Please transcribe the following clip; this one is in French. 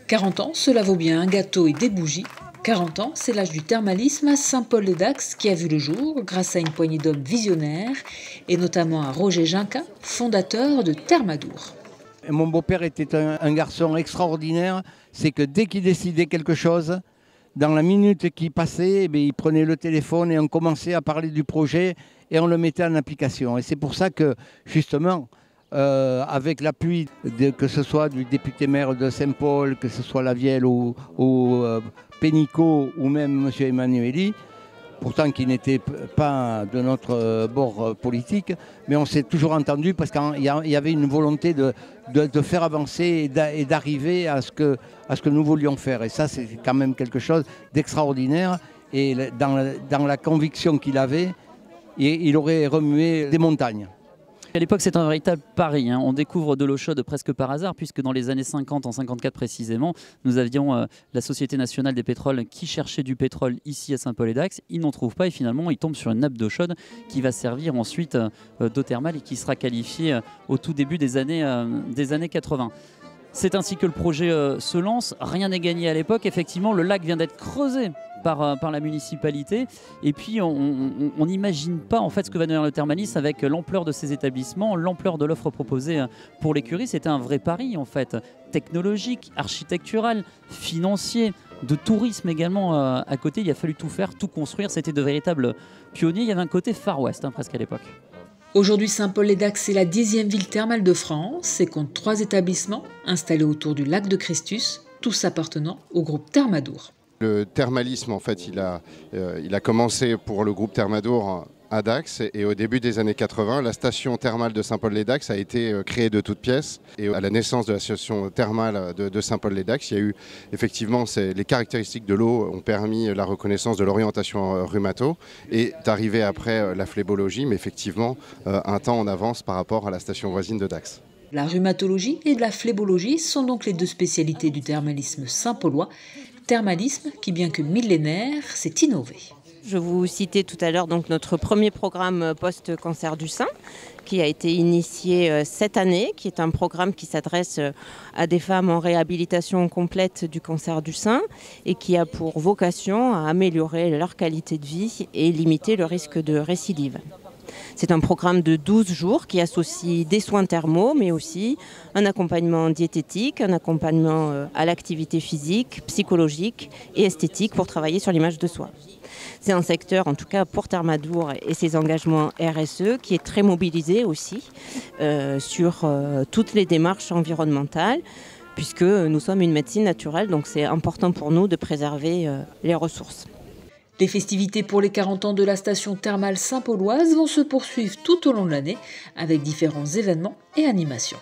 40 ans, cela vaut bien un gâteau et des bougies. 40 ans, c'est l'âge du thermalisme à Saint-Paul-les-Dax qui a vu le jour grâce à une poignée d'hommes visionnaires et notamment à Roger Ginquin, fondateur de Thermadour. Mon beau-père était un garçon extraordinaire, c'est que dès qu'il décidait quelque chose, dans la minute qui passait, il prenait le téléphone et on commençait à parler du projet et on le mettait en application. Et c'est pour ça que justement, avec l'appui que ce soit du député-maire de Saint-Paul, que ce soit Lavielle ou Pénicaud ou même M. Emmanueli, pourtant qui n'était pas de notre bord politique, mais on s'est toujours entendu parce qu'il y avait une volonté de faire avancer et d'arriver à ce que nous voulions faire. Et ça, c'est quand même quelque chose d'extraordinaire. Et dans la conviction qu'il avait, il aurait remué des montagnes. À l'époque, c'est un véritable pari. On découvre de l'eau chaude presque par hasard, puisque dans les années 50, en 54 précisément, nous avions la Société nationale des pétroles qui cherchait du pétrole ici à Saint-Paul-les-Dax. Ils n'en trouvent pas et finalement, ils tombent sur une nappe d'eau chaude qui va servir ensuite d'eau thermale et qui sera qualifiée au tout début des années 80. C'est ainsi que le projet se lance. Rien n'est gagné à l'époque. Effectivement, le lac vient d'être creusé par la municipalité. Et puis, on n'imagine pas en fait ce que va devenir le thermalisme avec l'ampleur de ces établissements, l'ampleur de l'offre proposée pour l'écurie. C'était un vrai pari en fait, technologique, architectural, financier, de tourisme également à côté. Il a fallu tout faire, tout construire. C'était de véritables pionniers. Il y avait un côté Far West presque à l'époque. Aujourd'hui, Saint-Paul-les-Dax est la 10e ville thermale de France et compte 3 établissements installés autour du lac de Christus, tous appartenant au groupe Thermadour. Le thermalisme, en fait, il a commencé pour le groupe Thermadour à Dax et au début des années 80, la station thermale de Saint-Paul-les-Dax a été créée de toutes pièces. Et à la naissance de la station thermale de Saint-Paul-les-Dax, il y a eu effectivement les caractéristiques de l'eau ont permis la reconnaissance de l'orientation rhumato et d'arriver après la phlébologie, mais effectivement un temps en avance par rapport à la station voisine de Dax. La rhumatologie et la phlébologie sont donc les deux spécialités du thermalisme saint-paulois. Thermalisme qui, bien que millénaire, s'est innové. Je vous citais tout à l'heure donc notre premier programme post-cancer du sein qui a été initié cette année, qui est un programme qui s'adresse à des femmes en réhabilitation complète du cancer du sein et qui a pour vocation à améliorer leur qualité de vie et limiter le risque de récidive. C'est un programme de 12 jours qui associe des soins thermaux, mais aussi un accompagnement diététique, un accompagnement à l'activité physique, psychologique et esthétique pour travailler sur l'image de soi. C'est un secteur, en tout cas pour Thermadour et ses engagements RSE, qui est très mobilisé aussi sur toutes les démarches environnementales, puisque nous sommes une médecine naturelle, donc c'est important pour nous de préserver les ressources. Les festivités pour les 40 ans de la station thermale saint-pauloise vont se poursuivre tout au long de l'année avec différents événements et animations.